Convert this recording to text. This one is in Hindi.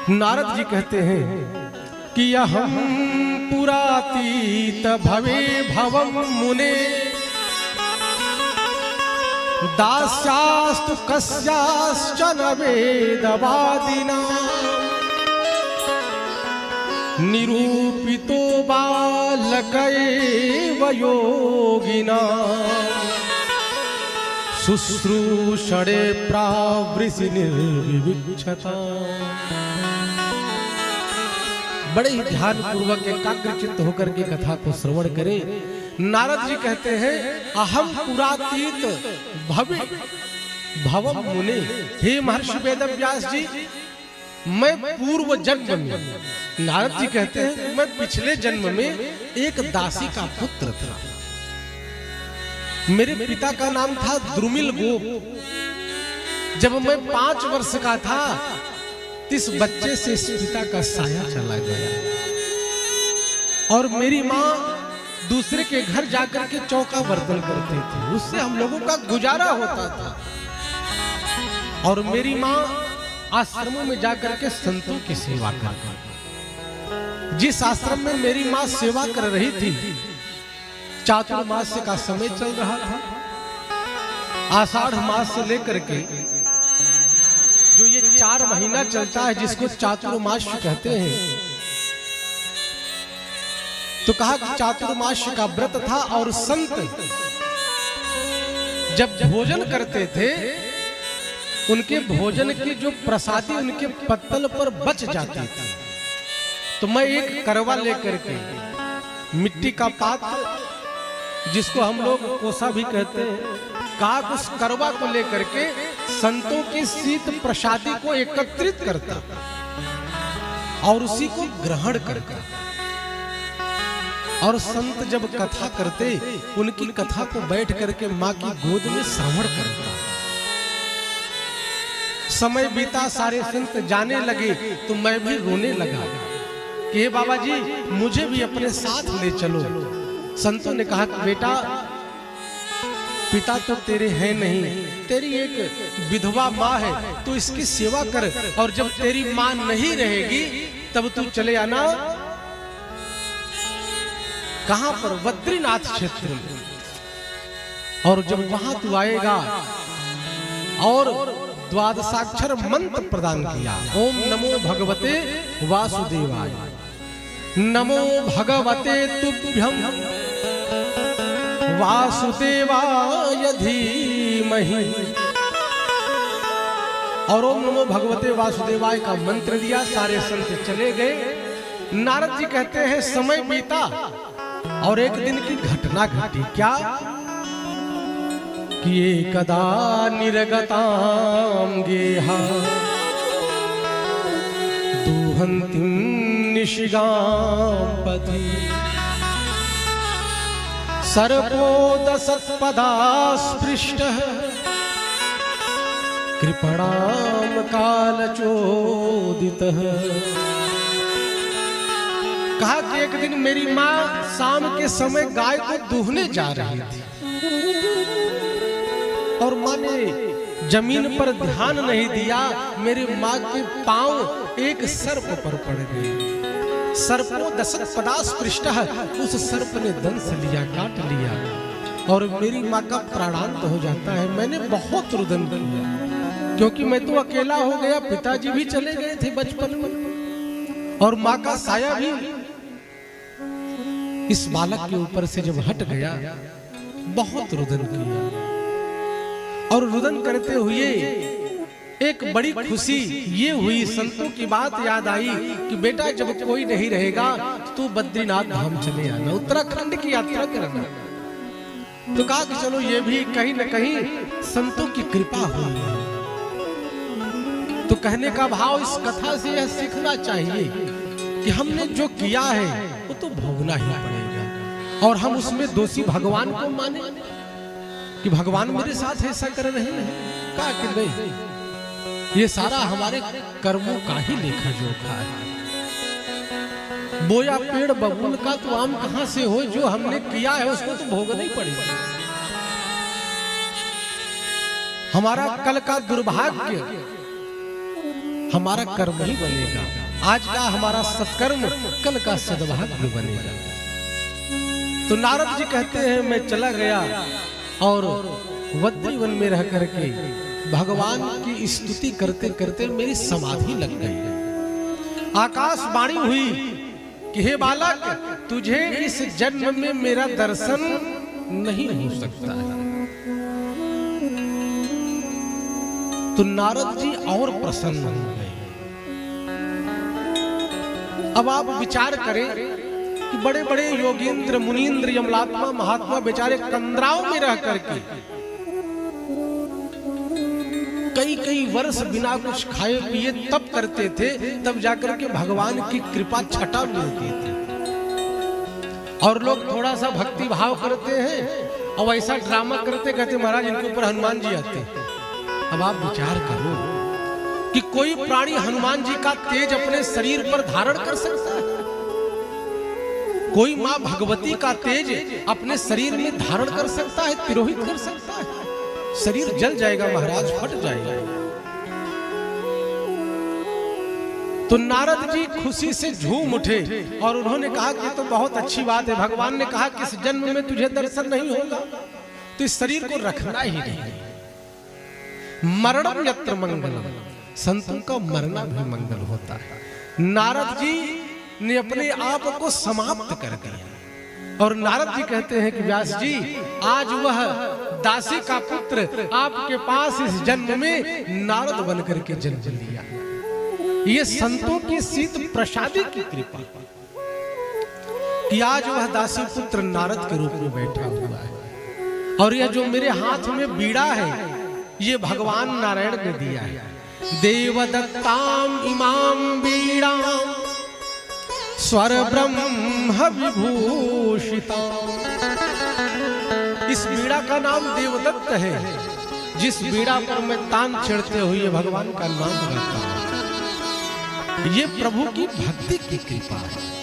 नारद जी कहते हैं कि यहं पुरातीत भवे भवं मुने दास्यास्तु कस्याश्चन वेदवादिना निरूपितो बालकैव योगिना शुश्रूषणे प्रावृषि निर्विवक्षता। बड़े ही ध्यान पूर्वक एकाग्रचित्त होकर के कथा को श्रवण करें। नारद जी कहते हैं अहम पुरातीत भवे भवम मुने, हे महर्षि वेदव्यास जी, मैं पूर्व जन्म में, नारद जी कहते हैं मैं पिछले जन्म में एक दासी का पुत्र था। मेरे पिता का नाम था द्रुमिल गोप। जब मैं 5 वर्ष का था इस बच्चे से इस पिता का साया चला गया और मेरी माँ दूसरे के घर जाकर के चौका बर्तन करती थी, उससे हम लोगों का गुजारा होता था। और मेरी माँ आश्रमों में जाकर के संतों की सेवा करती। जिस आश्रम में मेरी माँ सेवा कर रही थी, चातुर्मास का समय चल रहा था। आषाढ़ मास से लेकर के जो ये 4 महीना चलता है जिसको चातुर्मास कहते हैं, तो कहा कि चातुर्मास का व्रत था और संत जब भोजन करते थे उनके भोजन की जो प्रसादी उनके पत्तल पर बच जाती थी, तो मैं एक करवा लेकर के, मिट्टी का पात्र जिसको हम लोग कोसा भी कहते हैं, कहा उस करवा को लेकर के संतों की शीत प्रसादी को एकत्रित करता और उसी को ग्रहण करता। और संत जब कथा करते उनकी कथा को बैठ करके माँ की गोद में श्रवण करता। समय बीता, सारे संत जाने लगे तो मैं भी रोने लगा कि हे बाबा जी मुझे भी अपने साथ ले चलो। संतों ने कहा कि बेटा पिता तो तेरे हैं नहीं, तेरी एक विधवा माँ है, तू इसकी सेवा कर और जब तेरी माँ नहीं रहेगी तब तू चले आना। कहां पर? बद्रीनाथ क्षेत्र में। और जब वहां तू आएगा और द्वादशाक्षर मंत्र प्रदान किया, ओम नमो भगवते वासुदेवाय, नमो भगवते तुभ्यं वासुदेवाय धीमहि, और ओम नमो भगवते वासुदेवाय का मंत्र दिया। सारे संत चले गए। नारद जी कहते हैं समय बीता और एक दिन की घटना घटी। क्या कि एकदा निर्गतां गेहा दुहन्तीं निशिगां पथि सर्पोदसत्पदास्पृष्टः कृपणां कालचोदितः। कहा कि एक दिन मेरी माँ शाम के समय गाय को दूहने जा रही थी और माँ ने जमीन पर ध्यान नहीं दिया, मेरी माँ के पांव एक सर्प पर पड़ गए। सर्पो दशत्पदास्पृष्टः, उस सर्प ने दंश लिया, काट लिया और मेरी माँ का प्राणांत हो जाता है। मैंने बहुत रुदन किया क्योंकि मैं तो अकेला हो गया, पिताजी भी चले गए थे बचपन में और माँ का साया भी इस बालक के ऊपर से जब हट गया, बहुत रुदन किया। और रुदन करते हुए एक बड़ी खुशी ये हुई, संतों की बात याद आई कि बेटा जब कोई नहीं रहेगा तो बद्रीनाथ धाम चले आना, उत्तराखंड की यात्रा करना। तो कहा कि चलो ये भी कहीं न कहीं संतों की कृपा हुई। तो कहने का भाव इस कथा से यह सीखना चाहिए कि हमने जो किया है वो तो भोगना ही पड़ेगा और हम उसमें दोषी भगवान को माने कि भगवान मेरे साथ ऐसा कर रहे हैं। कहा कि नहीं, ये सारा हमारे कर्मों का ही लेखा जोखा है। बोया पेड़ बबूल का तो आम कहां से हो, जो हमने किया है उसको तो भोगना ही पड़ेगा। हमारा कल का दुर्भाग्य हमारा कर्म ही बनेगा। आज का हमारा सत्कर्म कल का सद्भाग्य बनेगा। तो नारद जी कहते हैं मैं चला गया और वद्रीवन में रह करके भगवान की स्तुति करते करते मेरी समाधि लग गई। आकाशवाणी हुई कि हे बालक, तुझे इस जन्म में मेरा दर्शन नहीं हो सकता है। तो नारद जी और प्रसन्न हो गए। अब आप विचार करें कि बड़े बड़े योगेंद्र, मुनींद्र, यमलात्मा, महात्मा बेचारे कंदराओं में रह करके कई कई वर्ष बिना कुछ खाए पिए तब करते थे, तब जाकर के भगवान की कृपा छटा मिलती थी। और लोग थोड़ा सा भक्ति भाव करते हैं और ऐसा ड्रामा करते कहते महाराज इनके ऊपर हनुमान जी आते हैं। अब आप विचार करो कि कोई प्राणी हनुमान जी का तेज अपने शरीर पर धारण कर सकता है? कोई मां भगवती का तेज अपने शरीर में धारण कर सकता है, तिरोहित कर सकता है? शरीर जल जाएगा महाराज, फट जाएगा। तो नारद जी खुशी से झूम उठे और उन्होंने कहा कि तो बहुत अच्छी बात है। भगवान ने कहा कि इस जन्म में तुझे दर्शन नहीं होगा तो इस शरीर को रखना ही नहीं। मरणम यत्र मंगलम, संतों का मरना भी मंगल होता है। नारद जी ने अपने आप को समाप्त कर दिया। और नारद जी कहते हैं कि व्यास जी, आज वह दासी का पुत्र आपके पास इस जन्म में नारद बनकर के जन्म लिया। ये संतों की शीत प्रसादी की कृपा कि आज वह दासी पुत्र नारद के रूप में बैठा हुआ है। और यह जो मेरे हाथ में बीड़ा है ये भगवान नारायण ने दिया है। देवदत्ताम इमाम बीड़ाम स्वर ब्रह्म विभूषिता। इस बीड़ा का नाम देवदत्त है। जिस बीड़ा पर मैं तान छेड़ते हुए भगवान का नाम गाता हूं, ये प्रभु की भक्ति की कृपा है।